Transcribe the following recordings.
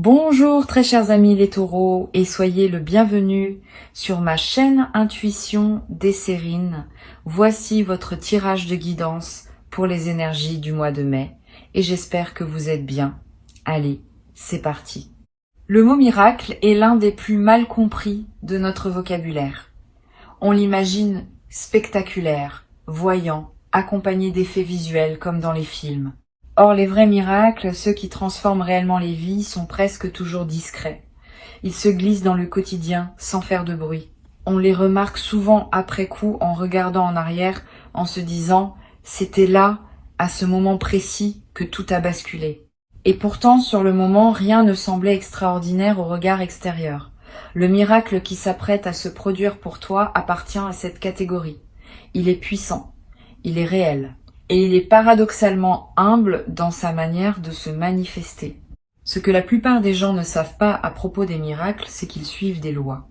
Bonjour très chers amis les taureaux et soyez le bienvenu sur ma chaîne Intuition des Sérines. Voici votre tirage de guidance pour les énergies du mois de mai et j'espère que vous êtes bien. Allez, c'est parti. Le mot miracle est l'un des plus mal compris de notre vocabulaire. On l'imagine spectaculaire, voyant, accompagné d'effets visuels comme dans les films. Or, les vrais miracles, ceux qui transforment réellement les vies, sont presque toujours discrets. Ils se glissent dans le quotidien sans faire de bruit. On les remarque souvent après coup en regardant en arrière, en se disant « c'était là, à ce moment précis, que tout a basculé ». Et pourtant, sur le moment, rien ne semblait extraordinaire au regard extérieur. Le miracle qui s'apprête à se produire pour toi appartient à cette catégorie. Il est puissant, il est réel. Et il est paradoxalement humble dans sa manière de se manifester. Ce que la plupart des gens ne savent pas à propos des miracles, c'est qu'ils suivent des lois.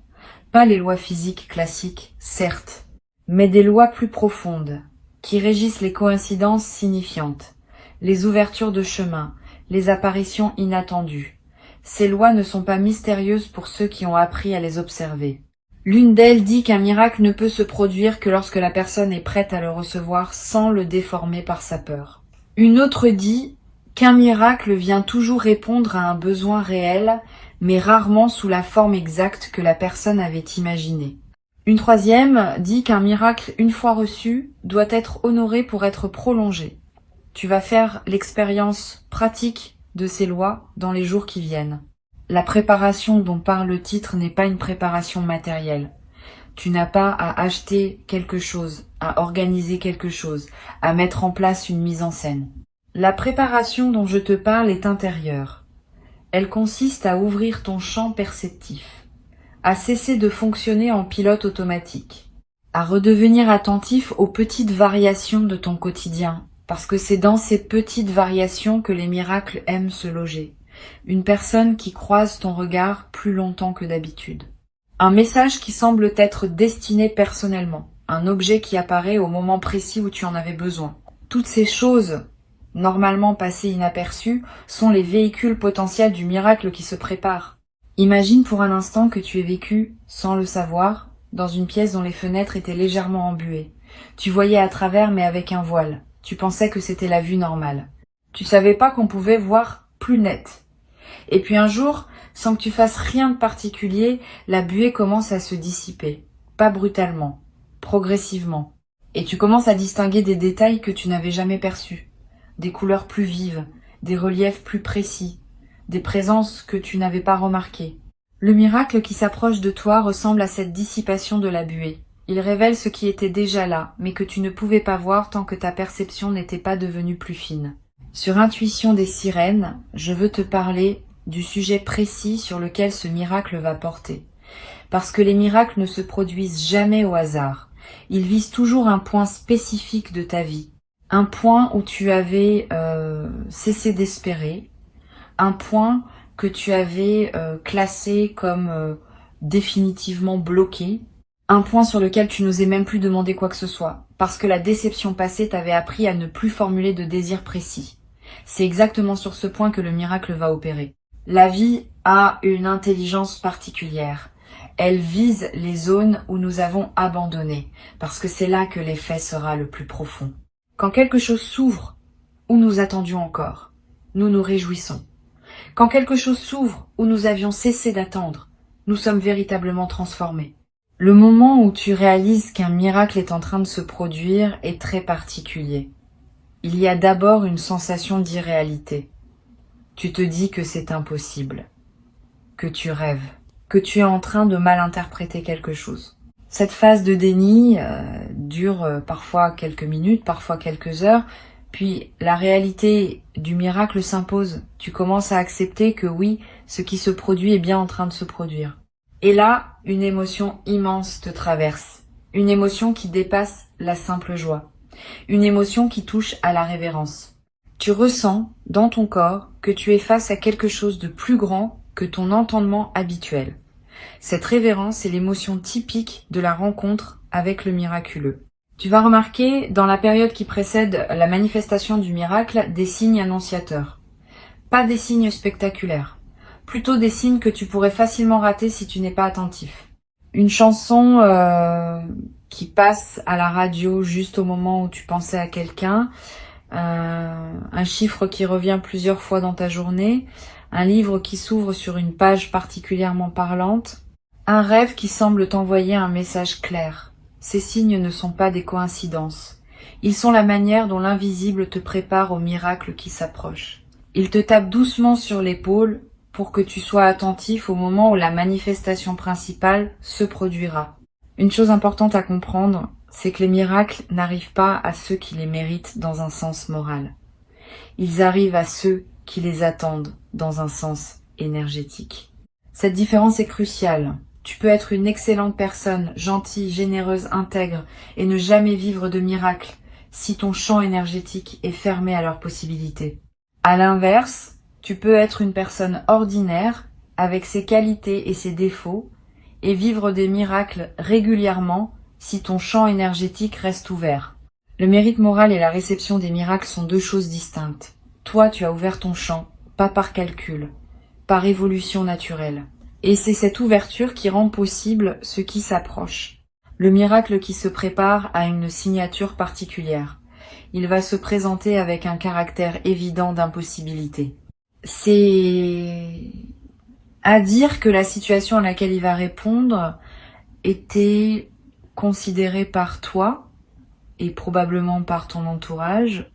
Pas les lois physiques classiques, certes, mais des lois plus profondes, qui régissent les coïncidences signifiantes, les ouvertures de chemin, les apparitions inattendues. Ces lois ne sont pas mystérieuses pour ceux qui ont appris à les observer. L'une d'elles dit qu'un miracle ne peut se produire que lorsque la personne est prête à le recevoir sans le déformer par sa peur. Une autre dit qu'un miracle vient toujours répondre à un besoin réel, mais rarement sous la forme exacte que la personne avait imaginée. Une troisième dit qu'un miracle, une fois reçu, doit être honoré pour être prolongé. Tu vas faire l'expérience pratique de ces lois dans les jours qui viennent. La préparation dont parle le titre n'est pas une préparation matérielle. Tu n'as pas à acheter quelque chose, à organiser quelque chose, à mettre en place une mise en scène. La préparation dont je te parle est intérieure. Elle consiste à ouvrir ton champ perceptif, à cesser de fonctionner en pilote automatique, à redevenir attentif aux petites variations de ton quotidien, parce que c'est dans ces petites variations que les miracles aiment se loger. Une personne qui croise ton regard plus longtemps que d'habitude. Un message qui semble t'être destiné personnellement. Un objet qui apparaît au moment précis où tu en avais besoin. Toutes ces choses, normalement passées inaperçues, sont les véhicules potentiels du miracle qui se prépare. Imagine pour un instant que tu aies vécu, sans le savoir, dans une pièce dont les fenêtres étaient légèrement embuées. Tu voyais à travers mais avec un voile. Tu pensais que c'était la vue normale. Tu savais pas qu'on pouvait voir plus net. Et puis un jour, sans que tu fasses rien de particulier, la buée commence à se dissiper. Pas brutalement, progressivement. Et tu commences à distinguer des détails que tu n'avais jamais perçus. Des couleurs plus vives, des reliefs plus précis, des présences que tu n'avais pas remarquées. Le miracle qui s'approche de toi ressemble à cette dissipation de la buée. Il révèle ce qui était déjà là, mais que tu ne pouvais pas voir tant que ta perception n'était pas devenue plus fine. Sur Intuition des Sirènes, je veux te parler du sujet précis sur lequel ce miracle va porter. Parce que les miracles ne se produisent jamais au hasard. Ils visent toujours un point spécifique de ta vie. Un point où tu avais cessé d'espérer. Un point que tu avais classé comme définitivement bloqué. Un point sur lequel tu n'osais même plus demander quoi que ce soit. Parce que la déception passée t'avait appris à ne plus formuler de désir précis. C'est exactement sur ce point que le miracle va opérer. La vie a une intelligence particulière. Elle vise les zones où nous avons abandonné, parce que c'est là que l'effet sera le plus profond. Quand quelque chose s'ouvre, où nous attendions encore, nous nous réjouissons. Quand quelque chose s'ouvre, où nous avions cessé d'attendre, nous sommes véritablement transformés. Le moment où tu réalises qu'un miracle est en train de se produire est très particulier. Il y a d'abord une sensation d'irréalité. Tu te dis que c'est impossible, que tu rêves, que tu es en train de mal interpréter quelque chose. Cette phase de déni dure parfois quelques minutes, parfois quelques heures, puis la réalité du miracle s'impose. Tu commences à accepter que oui, ce qui se produit est bien en train de se produire. Et là, une émotion immense te traverse, une émotion qui dépasse la simple joie, une émotion qui touche à la révérence. Tu ressens, dans ton corps, que tu es face à quelque chose de plus grand que ton entendement habituel. Cette révérence est l'émotion typique de la rencontre avec le miraculeux. Tu vas remarquer, dans la période qui précède la manifestation du miracle, des signes annonciateurs. Pas des signes spectaculaires. plutôt des signes que tu pourrais facilement rater si tu n'es pas attentif. Une chanson qui passe à la radio juste au moment où tu pensais à quelqu'un, un chiffre qui revient plusieurs fois dans ta journée, un livre qui s'ouvre sur une page particulièrement parlante, un rêve qui semble t'envoyer un message clair. Ces signes ne sont pas des coïncidences. Ils sont la manière dont l'invisible te prépare au miracle qui s'approche. Il te tape doucement sur l'épaule pour que tu sois attentif au moment où la manifestation principale se produira. Une chose importante à comprendre, c'est que les miracles n'arrivent pas à ceux qui les méritent dans un sens moral. Ils arrivent à ceux qui les attendent dans un sens énergétique. Cette différence est cruciale. Tu peux être une excellente personne, gentille, généreuse, intègre, et ne jamais vivre de miracles si ton champ énergétique est fermé à leurs possibilités. À l'inverse, tu peux être une personne ordinaire, avec ses qualités et ses défauts, et vivre des miracles régulièrement si ton champ énergétique reste ouvert. Le mérite moral et la réception des miracles sont deux choses distinctes. Toi, tu as ouvert ton champ, pas par calcul, par évolution naturelle. Et c'est cette ouverture qui rend possible ce qui s'approche. Le miracle qui se prépare a une signature particulière. Il va se présenter avec un caractère évident d'impossibilité. C'est à dire que la situation à laquelle il va répondre était considérée par toi et probablement par ton entourage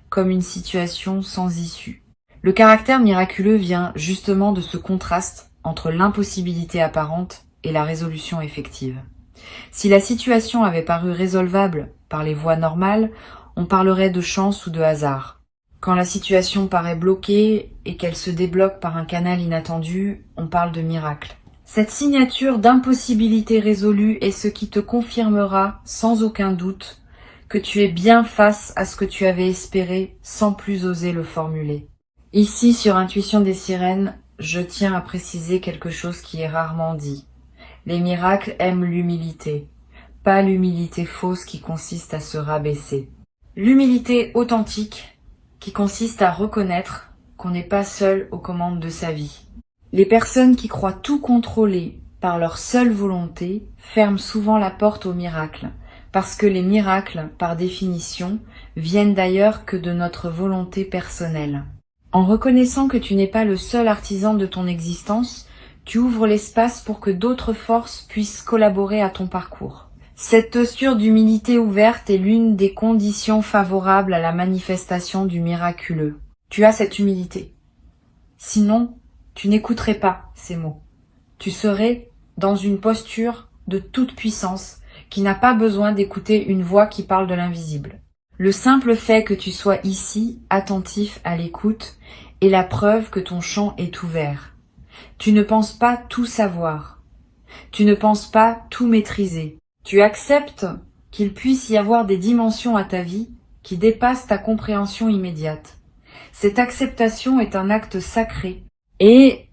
comme une situation sans issue. Le caractère miraculeux vient justement de ce contraste entre l'impossibilité apparente et la résolution effective. Si la situation avait paru résolvable par les voies normales, on parlerait de chance ou de hasard. Quand la situation paraît bloquée et qu'elle se débloque par un canal inattendu, on parle de miracle. Cette signature d'impossibilité résolue est ce qui te confirmera, sans aucun doute, que tu es bien face à ce que tu avais espéré sans plus oser le formuler. Ici, sur Intuition des Sirènes, je tiens à préciser quelque chose qui est rarement dit. Les miracles aiment l'humilité, pas l'humilité fausse qui consiste à se rabaisser. L'humilité authentique qui consiste à reconnaître qu'on n'est pas seul aux commandes de sa vie. Les personnes qui croient tout contrôler par leur seule volonté ferment souvent la porte aux miracles, parce que les miracles, par définition, viennent d'ailleurs que de notre volonté personnelle. En reconnaissant que tu n'es pas le seul artisan de ton existence, tu ouvres l'espace pour que d'autres forces puissent collaborer à ton parcours. Cette posture d'humilité ouverte est l'une des conditions favorables à la manifestation du miraculeux. Tu as cette humilité. Sinon, tu n'écouterais pas ces mots. Tu serais dans une posture de toute puissance qui n'a pas besoin d'écouter une voix qui parle de l'invisible. Le simple fait que tu sois ici, attentif à l'écoute, est la preuve que ton champ est ouvert. Tu ne penses pas tout savoir. Tu ne penses pas tout maîtriser. Tu acceptes qu'il puisse y avoir des dimensions à ta vie qui dépassent ta compréhension immédiate. Cette acceptation est un acte sacré. Et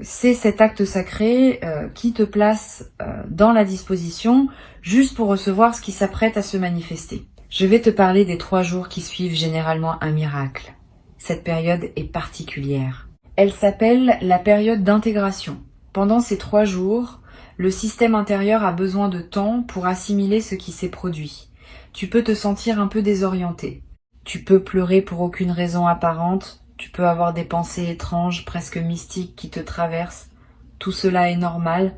c'est cet acte sacré qui te place dans la disposition juste pour recevoir ce qui s'apprête à se manifester. Je vais te parler des 3 jours qui suivent généralement un miracle. Cette période est particulière. Elle s'appelle la période d'intégration. Pendant ces 3 jours, le système intérieur a besoin de temps pour assimiler ce qui s'est produit. Tu peux te sentir un peu désorienté. Tu peux pleurer pour aucune raison apparente. Tu peux avoir des pensées étranges, presque mystiques qui te traversent. Tout cela est normal.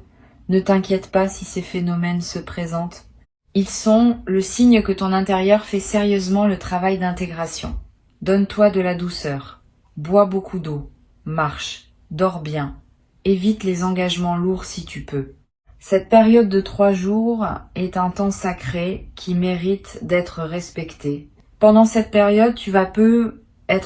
Ne t'inquiète pas si ces phénomènes se présentent. Ils sont le signe que ton intérieur fait sérieusement le travail d'intégration. Donne-toi de la douceur. Bois beaucoup d'eau. Marche. Dors bien. Évite les engagements lourds si tu peux. Cette période de 3 jours est un temps sacré qui mérite d'être respecté. Pendant cette période, tu vas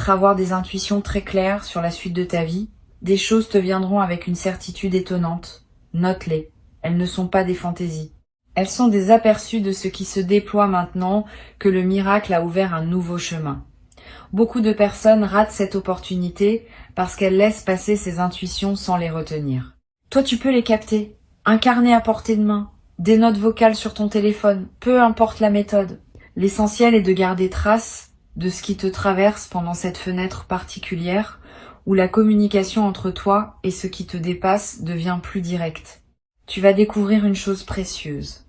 avoir des intuitions très claires sur la suite de ta vie. Des choses te viendront avec une certitude étonnante. Note-les. Elles ne sont pas des fantaisies. Elles sont des aperçus de ce qui se déploie maintenant que le miracle a ouvert un nouveau chemin. Beaucoup de personnes ratent cette opportunité parce qu'elles laissent passer ces intuitions sans les retenir. Toi, tu peux les capter. Un carnet à portée de main, des notes vocales sur ton téléphone, peu importe la méthode. L'essentiel est de garder trace de ce qui te traverse pendant cette fenêtre particulière où la communication entre toi et ce qui te dépasse devient plus directe. Tu vas découvrir une chose précieuse.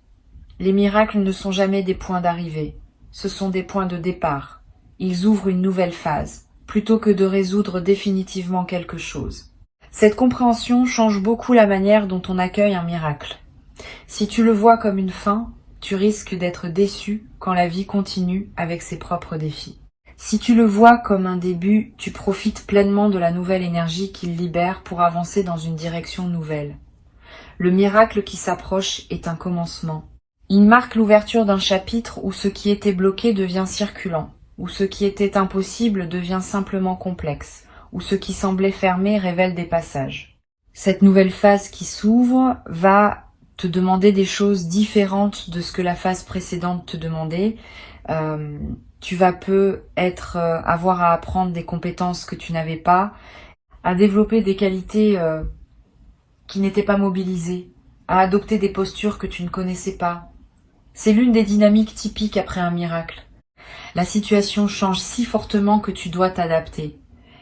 Les miracles ne sont jamais des points d'arrivée, ce sont des points de départ. Ils ouvrent une nouvelle phase, plutôt que de résoudre définitivement quelque chose. Cette compréhension change beaucoup la manière dont on accueille un miracle. Si tu le vois comme une fin, tu risques d'être déçu quand la vie continue avec ses propres défis. Si tu le vois comme un début, tu profites pleinement de la nouvelle énergie qu'il libère pour avancer dans une direction nouvelle. Le miracle qui s'approche est un commencement. Il marque l'ouverture d'un chapitre où ce qui était bloqué devient circulant, où ce qui était impossible devient simplement complexe, où ce qui semblait fermé révèle des passages. Cette nouvelle phase qui s'ouvre va te demander des choses différentes de ce que la phase précédente te demandait. Tu vas avoir à apprendre des compétences que tu n'avais pas, à développer des qualités qui n'étaient pas mobilisées, à adopter des postures que tu ne connaissais pas. C'est l'une des dynamiques typiques après un miracle. La situation change si fortement que tu dois t'adapter.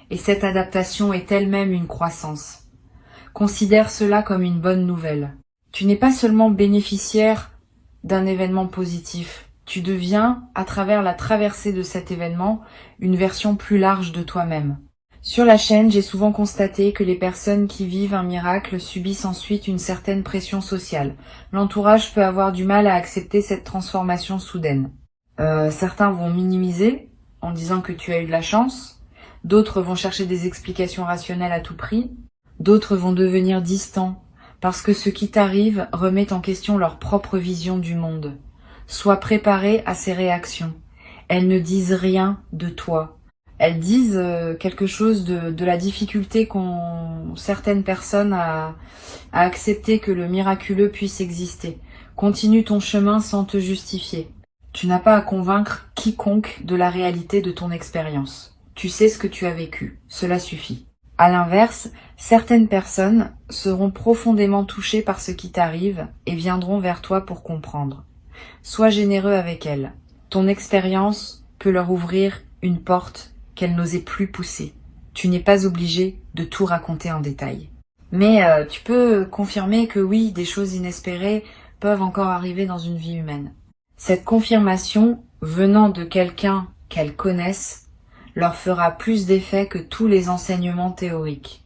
Et cette adaptation est elle-même une croissance. Considère cela comme une bonne nouvelle. Tu n'es pas seulement bénéficiaire d'un événement positif. Tu deviens, à travers la traversée de cet événement, une version plus large de toi-même. Sur la chaîne, j'ai souvent constaté que les personnes qui vivent un miracle subissent ensuite une certaine pression sociale. L'entourage peut avoir du mal à accepter cette transformation soudaine. Certains vont minimiser en disant que tu as eu de la chance, d'autres vont chercher des explications rationnelles à tout prix, d'autres vont devenir distants parce que ce qui t'arrive remet en question leur propre vision du monde. Sois préparé à ces réactions. Elles ne disent rien de toi. Elles disent quelque chose de la difficulté qu'ont certaines personnes à accepter que le miraculeux puisse exister. Continue ton chemin sans te justifier. Tu n'as pas à convaincre quiconque de la réalité de ton expérience. Tu sais ce que tu as vécu. Cela suffit. À l'inverse, certaines personnes seront profondément touchées par ce qui t'arrive et viendront vers toi pour comprendre. Sois généreux avec elles. Ton expérience peut leur ouvrir une porte qu'elles n'osaient plus pousser. Tu n'es pas obligé de tout raconter en détail. Mais tu peux confirmer que oui, des choses inespérées peuvent encore arriver dans une vie humaine. Cette confirmation, venant de quelqu'un qu'elles connaissent, leur fera plus d'effet que tous les enseignements théoriques.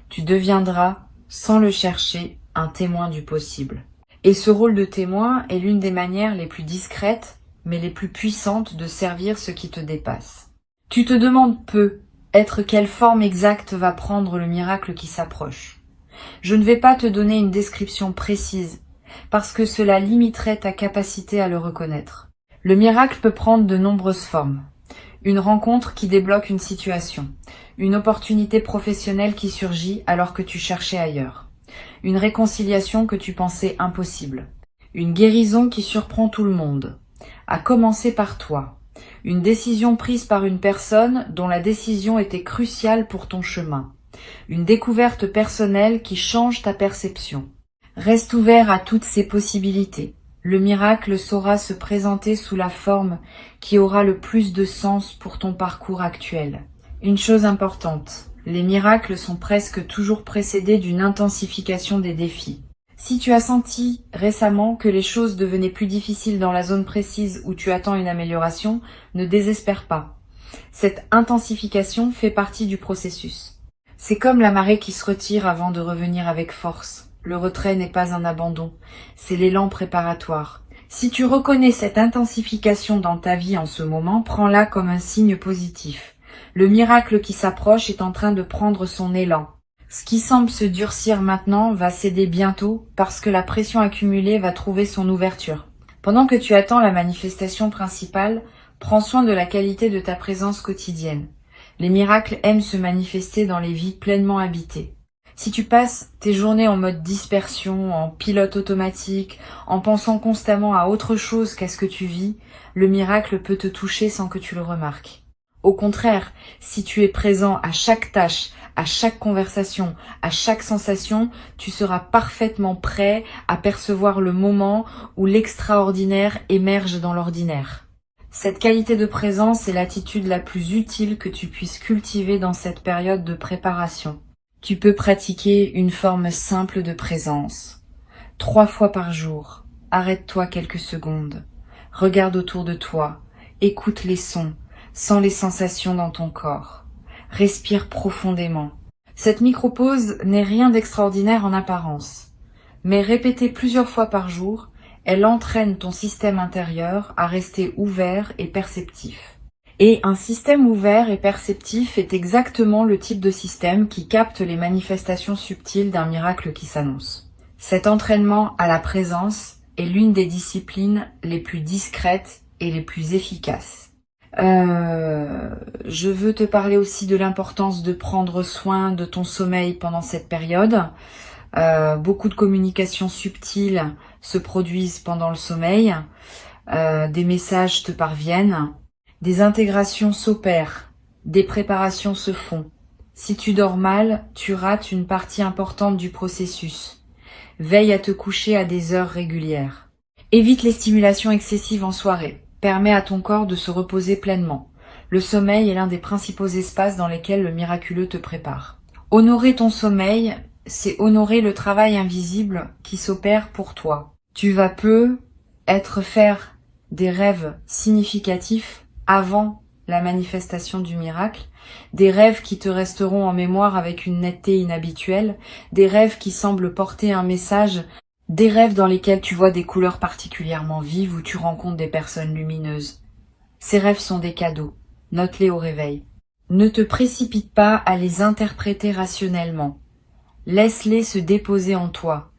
Tu deviendras, sans le chercher, un témoin du possible. Et ce rôle de témoin est l'une des manières les plus discrètes, mais les plus puissantes de servir ce qui te dépasse. Tu te demandes peu, être quelle forme exacte va prendre le miracle qui s'approche. Je ne vais pas te donner une description précise, parce que cela limiterait ta capacité à le reconnaître. Le miracle peut prendre de nombreuses formes. Une rencontre qui débloque une situation, une opportunité professionnelle qui surgit alors que tu cherchais ailleurs, une réconciliation que tu pensais impossible, une guérison qui surprend tout le monde, à commencer par toi, une décision prise par une personne dont la décision était cruciale pour ton chemin, une découverte personnelle qui change ta perception. Reste ouvert à toutes ces possibilités. Le miracle saura se présenter sous la forme qui aura le plus de sens pour ton parcours actuel. Une chose importante, les miracles sont presque toujours précédés d'une intensification des défis. Si tu as senti récemment que les choses devenaient plus difficiles dans la zone précise où tu attends une amélioration, ne désespère pas. Cette intensification fait partie du processus. C'est comme la marée qui se retire avant de revenir avec force. Le retrait n'est pas un abandon, c'est l'élan préparatoire. Si tu reconnais cette intensification dans ta vie en ce moment, prends-la comme un signe positif. Le miracle qui s'approche est en train de prendre son élan. Ce qui semble se durcir maintenant va céder bientôt parce que la pression accumulée va trouver son ouverture. Pendant que tu attends la manifestation principale, prends soin de la qualité de ta présence quotidienne. Les miracles aiment se manifester dans les vies pleinement habitées. Si tu passes tes journées en mode dispersion, en pilote automatique, en pensant constamment à autre chose qu'à ce que tu vis, le miracle peut te toucher sans que tu le remarques. Au contraire, si tu es présent à chaque tâche, à chaque conversation, à chaque sensation, tu seras parfaitement prêt à percevoir le moment où l'extraordinaire émerge dans l'ordinaire. Cette qualité de présence est l'attitude la plus utile que tu puisses cultiver dans cette période de préparation. Tu peux pratiquer une forme simple de présence. 3 fois par jour, arrête-toi quelques secondes. Regarde autour de toi, écoute les sons, sens les sensations dans ton corps. Respire profondément. Cette micro-pause n'est rien d'extraordinaire en apparence, mais répétée plusieurs fois par jour, elle entraîne ton système intérieur à rester ouvert et perceptif. Et un système ouvert et perceptif est exactement le type de système qui capte les manifestations subtiles d'un miracle qui s'annonce. Cet entraînement à la présence est l'une des disciplines les plus discrètes et les plus efficaces. Je veux te parler aussi de l'importance de prendre soin de ton sommeil pendant cette période. Beaucoup de communications subtiles se produisent pendant le sommeil, des messages te parviennent, des intégrations s'opèrent, des préparations se font. Si tu dors mal, tu rates une partie importante du processus. Veille à te coucher à des heures régulières. Évite les stimulations excessives en soirée. Permets à ton corps de se reposer pleinement. Le sommeil est l'un des principaux espaces dans lesquels le miraculeux te prépare. Honorer ton sommeil, c'est honorer le travail invisible qui s'opère pour toi. Tu vas faire des rêves significatifs avant la manifestation du miracle, des rêves qui te resteront en mémoire avec une netteté inhabituelle, des rêves qui semblent porter un message, des rêves dans lesquels tu vois des couleurs particulièrement vives ou tu rencontres des personnes lumineuses. Ces rêves sont des cadeaux. Note-les au réveil. Ne te précipite pas à les interpréter rationnellement. Laisse-les se déposer en toi.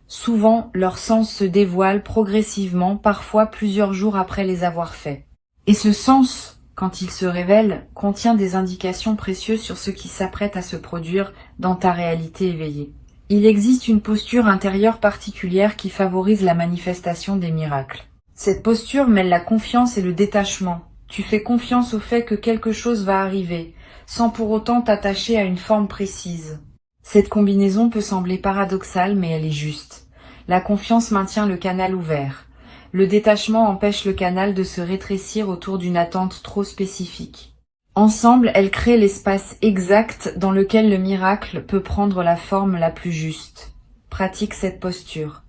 Souvent, leur sens se dévoile progressivement, parfois plusieurs jours après les avoir faits. Et ce sens, quand il se révèle, contient des indications précieuses sur ce qui s'apprête à se produire dans ta réalité éveillée. Il existe une posture intérieure particulière qui favorise la manifestation des miracles. Cette posture mêle la confiance et le détachement. Tu fais confiance au fait que quelque chose va arriver, sans pour autant t'attacher à une forme précise. Cette combinaison peut sembler paradoxale, mais elle est juste. La confiance maintient le canal ouvert. Le détachement empêche le canal de se rétrécir autour d'une attente trop spécifique. Ensemble, elles créent l'espace exact dans lequel le miracle peut prendre la forme la plus juste. Pratique cette posture.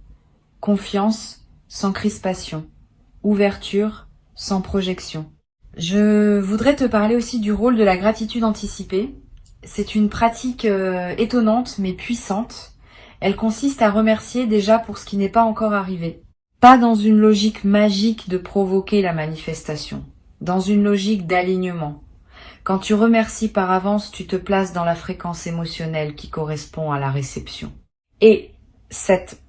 Confiance sans crispation. Ouverture sans projection. Je voudrais te parler aussi du rôle de la gratitude anticipée. C'est une pratique étonnante mais puissante. Elle consiste à remercier déjà pour ce qui n'est pas encore arrivé. Pas dans une logique magique de provoquer la manifestation, dans une logique d'alignement. Quand tu remercies par avance, tu te places dans la fréquence émotionnelle qui correspond à la réception. Et cette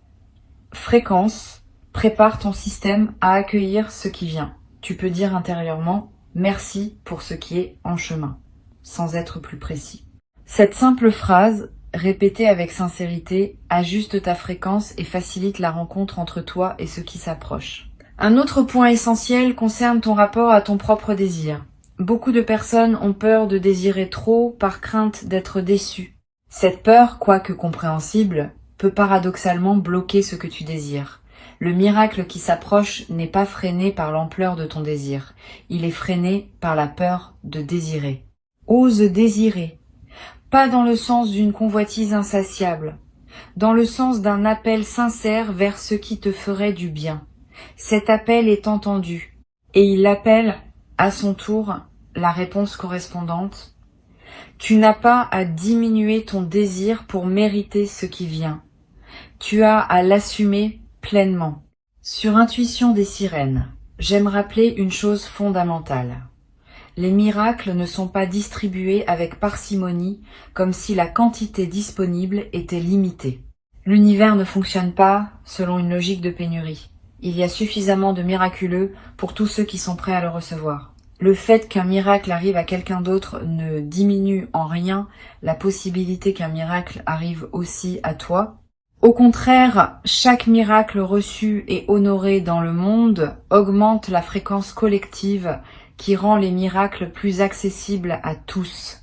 fréquence prépare ton système à accueillir ce qui vient. Tu peux dire intérieurement « merci pour ce qui est en chemin », sans être plus précis. Cette simple phrase, répétée avec sincérité, ajuste ta fréquence et facilite la rencontre entre toi et ce qui s'approche. Un autre point essentiel concerne ton rapport à ton propre désir. Beaucoup de personnes ont peur de désirer trop par crainte d'être déçues. Cette peur, quoique compréhensible, peut paradoxalement bloquer ce que tu désires. Le miracle qui s'approche n'est pas freiné par l'ampleur de ton désir. Il est freiné par la peur de désirer. Ose désirer. Pas dans le sens d'une convoitise insatiable, dans le sens d'un appel sincère vers ce qui te ferait du bien. Cet appel est entendu, et il appelle, à son tour, la réponse correspondante. Tu n'as pas à diminuer ton désir pour mériter ce qui vient. Tu as à l'assumer pleinement. Sur Intuition des sirènes, j'aime rappeler une chose fondamentale. Les miracles ne sont pas distribués avec parcimonie, comme si la quantité disponible était limitée. L'univers ne fonctionne pas selon une logique de pénurie. Il y a suffisamment de miraculeux pour tous ceux qui sont prêts à le recevoir. Le fait qu'un miracle arrive à quelqu'un d'autre ne diminue en rien la possibilité qu'un miracle arrive aussi à toi. Au contraire, chaque miracle reçu et honoré dans le monde augmente la fréquence collective qui rend les miracles plus accessibles à tous.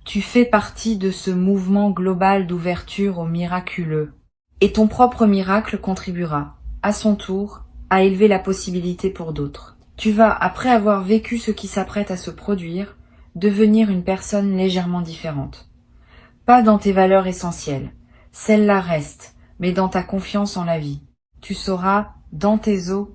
Tu fais partie de ce mouvement global d'ouverture au miraculeux. Et ton propre miracle contribuera, à son tour, à élever la possibilité pour d'autres. Tu vas, après avoir vécu ce qui s'apprête à se produire, devenir une personne légèrement différente. Pas dans tes valeurs essentielles, celles-là restent, mais dans ta confiance en la vie. Tu sauras, dans tes os,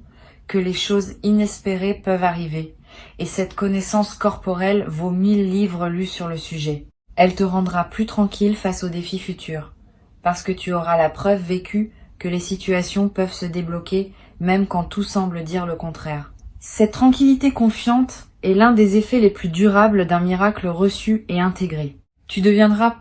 que les choses inespérées peuvent arriver, et cette connaissance corporelle vaut 1000 livres lus sur le sujet. Elle te rendra plus tranquille face aux défis futurs, parce que tu auras la preuve vécue que les situations peuvent se débloquer même quand tout semble dire le contraire. Cette tranquillité confiante est l'un des effets les plus durables d'un miracle reçu et intégré. Tu deviendras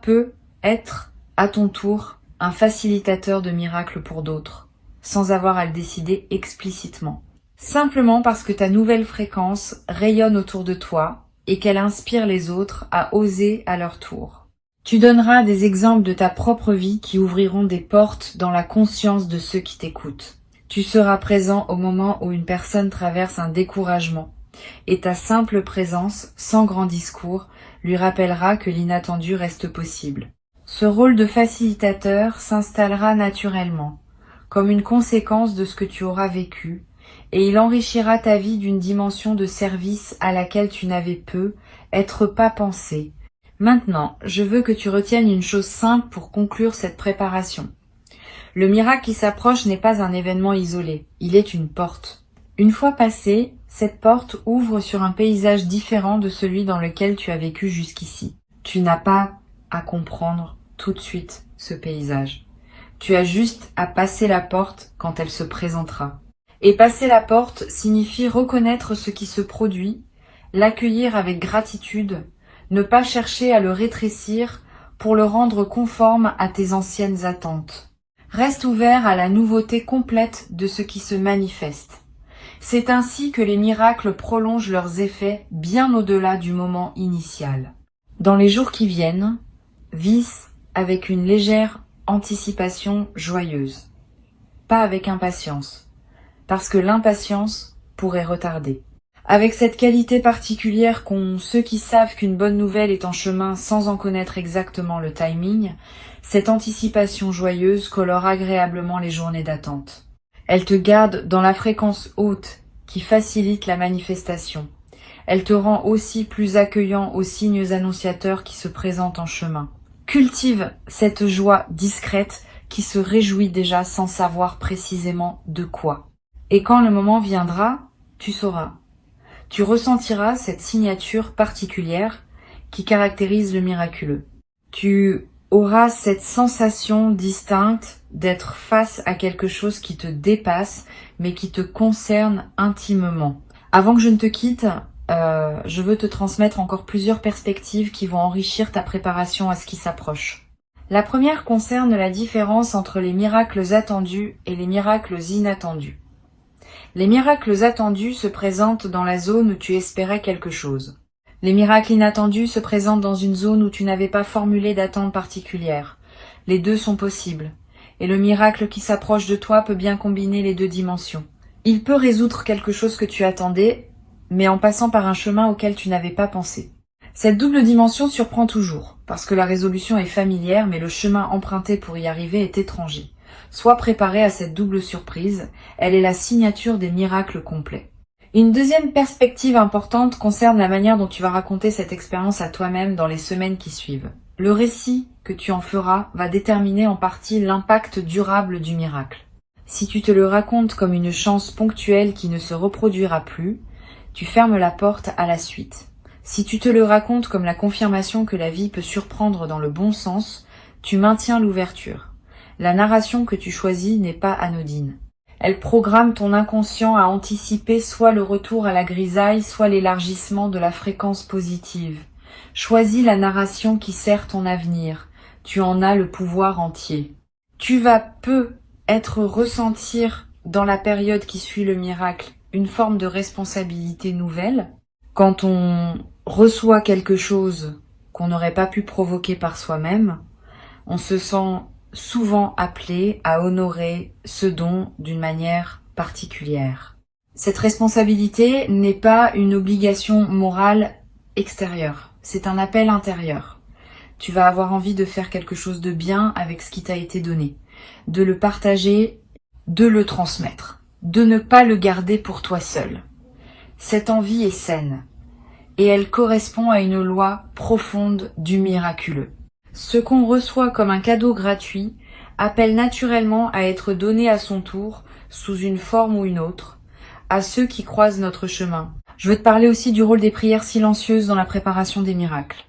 être, à ton tour, un facilitateur de miracles pour d'autres, sans avoir à le décider explicitement. Simplement parce que ta nouvelle fréquence rayonne autour de toi et qu'elle inspire les autres à oser à leur tour. Tu donneras des exemples de ta propre vie qui ouvriront des portes dans la conscience de ceux qui t'écoutent. Tu seras présent au moment où une personne traverse un découragement, et ta simple présence, sans grand discours, lui rappellera que l'inattendu reste possible. Ce rôle de facilitateur s'installera naturellement, comme une conséquence de ce que tu auras vécu, et il enrichira ta vie d'une dimension de service à laquelle tu n'avais pas pensé. Maintenant, je veux que tu retiennes une chose simple pour conclure cette préparation. Le miracle qui s'approche n'est pas un événement isolé, il est une porte. Une fois passée, cette porte ouvre sur un paysage différent de celui dans lequel tu as vécu jusqu'ici. Tu n'as pas à comprendre tout de suite ce paysage. Tu as juste à passer la porte quand elle se présentera. Et passer la porte signifie reconnaître ce qui se produit, l'accueillir avec gratitude, ne pas chercher à le rétrécir pour le rendre conforme à tes anciennes attentes. Reste ouvert à la nouveauté complète de ce qui se manifeste. C'est ainsi que les miracles prolongent leurs effets bien au-delà du moment initial. Dans les jours qui viennent, vis avec une légère anticipation joyeuse, pas avec impatience, parce que l'impatience pourrait retarder. Avec cette qualité particulière qu'ont ceux qui savent qu'une bonne nouvelle est en chemin sans en connaître exactement le timing, cette anticipation joyeuse colore agréablement les journées d'attente. Elle te garde dans la fréquence haute qui facilite la manifestation. Elle te rend aussi plus accueillant aux signes annonciateurs qui se présentent en chemin. Cultive cette joie discrète qui se réjouit déjà sans savoir précisément de quoi. Et quand le moment viendra, tu sauras. Tu ressentiras cette signature particulière qui caractérise le miraculeux. Tu auras cette sensation distincte d'être face à quelque chose qui te dépasse, mais qui te concerne intimement. Avant que je ne te quitte, je veux te transmettre encore plusieurs perspectives qui vont enrichir ta préparation à ce qui s'approche. La première concerne la différence entre les miracles attendus et les miracles inattendus. Les miracles attendus se présentent dans la zone où tu espérais quelque chose. Les miracles inattendus se présentent dans une zone où tu n'avais pas formulé d'attente particulière. Les deux sont possibles, et le miracle qui s'approche de toi peut bien combiner les deux dimensions. Il peut résoudre quelque chose que tu attendais, mais en passant par un chemin auquel tu n'avais pas pensé. Cette double dimension surprend toujours, parce que la résolution est familière, mais le chemin emprunté pour y arriver est étranger. Sois préparé à cette double surprise, elle est la signature des miracles complets. Une deuxième perspective importante concerne la manière dont tu vas raconter cette expérience à toi-même dans les semaines qui suivent. Le récit que tu en feras va déterminer en partie l'impact durable du miracle. Si tu te le racontes comme une chance ponctuelle qui ne se reproduira plus, tu fermes la porte à la suite. Si tu te le racontes comme la confirmation que la vie peut surprendre dans le bon sens, tu maintiens l'ouverture. La narration que tu choisis n'est pas anodine. Elle programme ton inconscient à anticiper soit le retour à la grisaille, soit l'élargissement de la fréquence positive. Choisis la narration qui sert ton avenir. Tu en as le pouvoir entier. Tu vas ressentir dans la période qui suit le miracle une forme de responsabilité nouvelle. Quand on reçoit quelque chose qu'on n'aurait pas pu provoquer par soi-même, on se sent souvent appelé à honorer ce don d'une manière particulière. Cette responsabilité n'est pas une obligation morale extérieure, c'est un appel intérieur. Tu vas avoir envie de faire quelque chose de bien avec ce qui t'a été donné, de le partager, de le transmettre, de ne pas le garder pour toi seul. Cette envie est saine et elle correspond à une loi profonde du miraculeux. Ce qu'on reçoit comme un cadeau gratuit appelle naturellement à être donné à son tour, sous une forme ou une autre, à ceux qui croisent notre chemin. Je veux te parler aussi du rôle des prières silencieuses dans la préparation des miracles.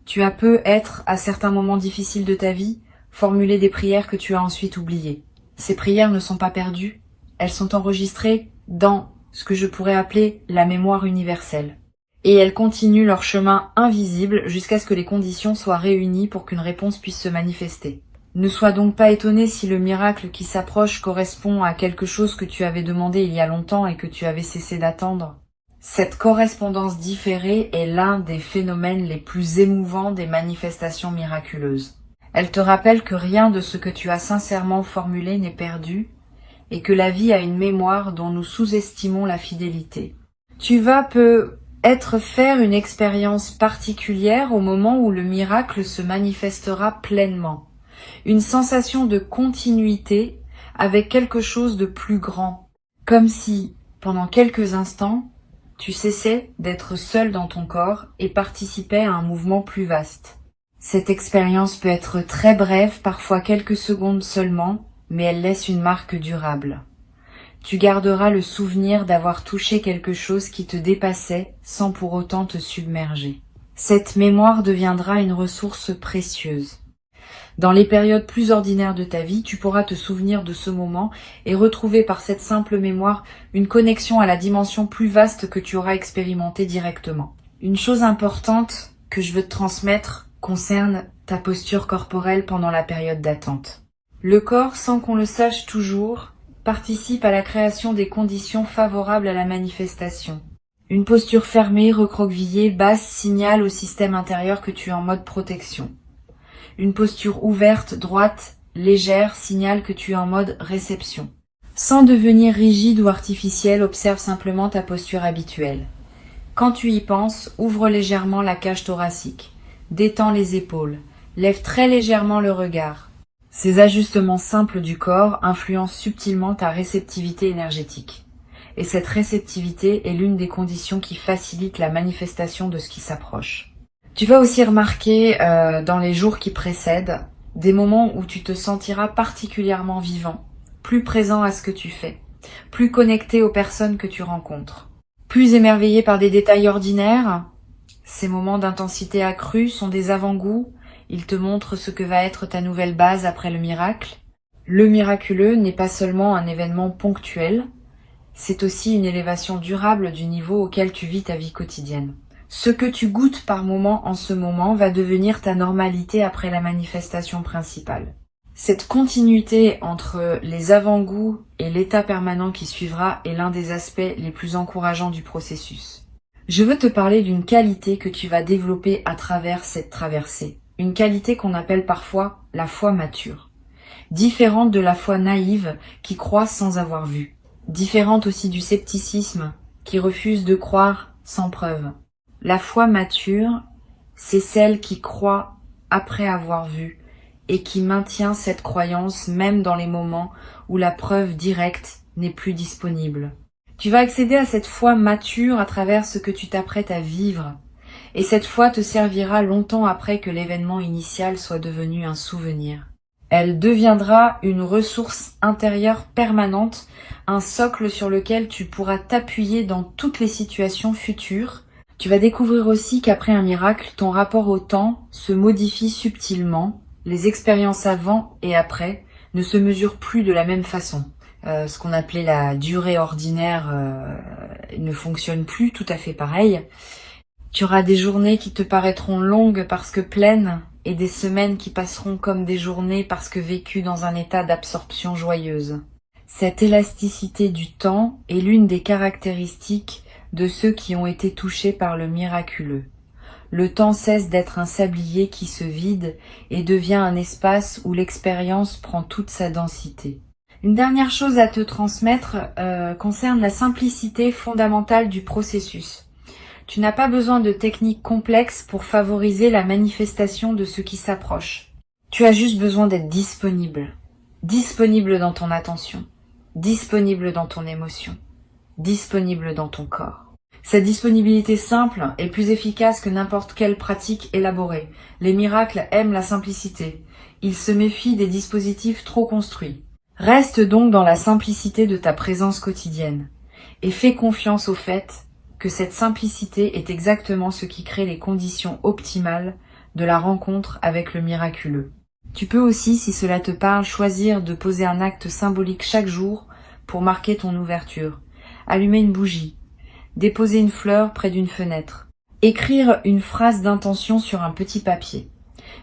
Tu as peut-être, à certains moments difficiles de ta vie, formulé des prières que tu as ensuite oubliées. Ces prières ne sont pas perdues, elles sont enregistrées dans ce que je pourrais appeler la mémoire universelle. Et elles continuent leur chemin invisible jusqu'à ce que les conditions soient réunies pour qu'une réponse puisse se manifester. Ne sois donc pas étonné si le miracle qui s'approche correspond à quelque chose que tu avais demandé il y a longtemps et que tu avais cessé d'attendre. Cette correspondance différée est l'un des phénomènes les plus émouvants des manifestations miraculeuses. Elle te rappelle que rien de ce que tu as sincèrement formulé n'est perdu et que la vie a une mémoire dont nous sous-estimons la fidélité. Tu vas peut-être faire une expérience particulière au moment où le miracle se manifestera pleinement. Une sensation de continuité avec quelque chose de plus grand. Comme si, pendant quelques instants, tu cessais d'être seul dans ton corps et participais à un mouvement plus vaste. Cette expérience peut être très brève, parfois quelques secondes seulement, mais elle laisse une marque durable. Tu garderas le souvenir d'avoir touché quelque chose qui te dépassait sans pour autant te submerger. Cette mémoire deviendra une ressource précieuse. Dans les périodes plus ordinaires de ta vie, tu pourras te souvenir de ce moment et retrouver par cette simple mémoire une connexion à la dimension plus vaste que tu auras expérimentée directement. Une chose importante que je veux te transmettre concerne ta posture corporelle pendant la période d'attente. Le corps, sans qu'on le sache toujours, participe à la création des conditions favorables à la manifestation. Une posture fermée, recroquevillée, basse signale au système intérieur que tu es en mode protection. Une posture ouverte, droite, légère signale que tu es en mode réception. Sans devenir rigide ou artificiel, observe simplement ta posture habituelle. Quand tu y penses, ouvre légèrement la cage thoracique, détends les épaules, lève très légèrement le regard. Ces ajustements simples du corps influencent subtilement ta réceptivité énergétique. Et cette réceptivité est l'une des conditions qui facilitent la manifestation de ce qui s'approche. Tu vas aussi remarquer dans les jours qui précèdent des moments où tu te sentiras particulièrement vivant, plus présent à ce que tu fais, plus connecté aux personnes que tu rencontres, plus émerveillé par des détails ordinaires. Ces moments d'intensité accrue sont des avant-goûts, ils te montrent ce que va être ta nouvelle base après le miracle. Le miraculeux n'est pas seulement un événement ponctuel, c'est aussi une élévation durable du niveau auquel tu vis ta vie quotidienne. Ce que tu goûtes par moment en ce moment va devenir ta normalité après la manifestation principale. Cette continuité entre les avant-goûts et l'état permanent qui suivra est l'un des aspects les plus encourageants du processus. Je veux te parler d'une qualité que tu vas développer à travers cette traversée. Une qualité qu'on appelle parfois la foi mature. Différente de la foi naïve qui croit sans avoir vu. Différente aussi du scepticisme qui refuse de croire sans preuve. La foi mature, c'est celle qui croit après avoir vu et qui maintient cette croyance même dans les moments où la preuve directe n'est plus disponible. Tu vas accéder à cette foi mature à travers ce que tu t'apprêtes à vivre, et cette foi te servira longtemps après que l'événement initial soit devenu un souvenir. Elle deviendra une ressource intérieure permanente, un socle sur lequel tu pourras t'appuyer dans toutes les situations futures. Tu vas découvrir aussi qu'après un miracle, ton rapport au temps se modifie subtilement. Les expériences avant et après ne se mesurent plus de la même façon. Ce qu'on appelait la durée ordinaire ne fonctionne plus tout à fait pareil. Tu auras des journées qui te paraîtront longues parce que pleines et des semaines qui passeront comme des journées parce que vécues dans un état d'absorption joyeuse. Cette élasticité du temps est l'une des caractéristiques de ceux qui ont été touchés par le miraculeux. Le temps cesse d'être un sablier qui se vide et devient un espace où l'expérience prend toute sa densité. Une dernière chose à te transmettre concerne la simplicité fondamentale du processus. Tu n'as pas besoin de techniques complexes pour favoriser la manifestation de ce qui s'approche. Tu as juste besoin d'être disponible. Disponible dans ton attention, disponible dans ton émotion, disponible dans ton corps. Cette disponibilité simple est plus efficace que n'importe quelle pratique élaborée. Les miracles aiment la simplicité. Ils se méfient des dispositifs trop construits. Reste donc dans la simplicité de ta présence quotidienne et fais confiance au fait que cette simplicité est exactement ce qui crée les conditions optimales de la rencontre avec le miraculeux. Tu peux aussi, si cela te parle, choisir de poser un acte symbolique chaque jour pour marquer ton ouverture. Allumer une bougie, déposer une fleur près d'une fenêtre, écrire une phrase d'intention sur un petit papier.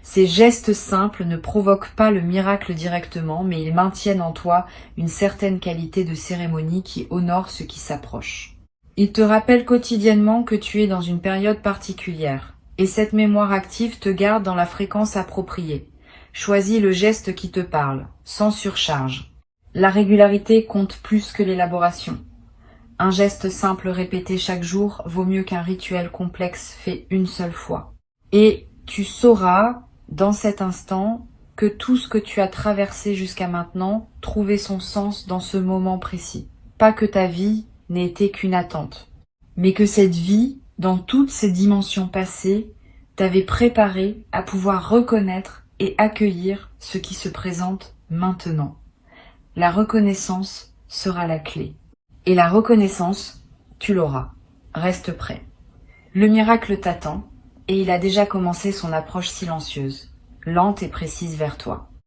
Ces gestes simples ne provoquent pas le miracle directement, mais ils maintiennent en toi une certaine qualité de cérémonie qui honore ce qui s'approche. Ils te rappellent quotidiennement que tu es dans une période particulière, et cette mémoire active te garde dans la fréquence appropriée. Choisis le geste qui te parle, sans surcharge. La régularité compte plus que l'élaboration. Un geste simple répété chaque jour vaut mieux qu'un rituel complexe fait une seule fois. Et tu sauras, dans cet instant, que tout ce que tu as traversé jusqu'à maintenant trouvait son sens dans ce moment précis. Pas que ta vie n'ait été qu'une attente, mais que cette vie, dans toutes ses dimensions passées, t'avait préparé à pouvoir reconnaître et accueillir ce qui se présente maintenant. La reconnaissance sera la clé. Et la reconnaissance, tu l'auras. Reste prêt. Le miracle t'attend, et il a déjà commencé son approche silencieuse, lente et précise vers toi.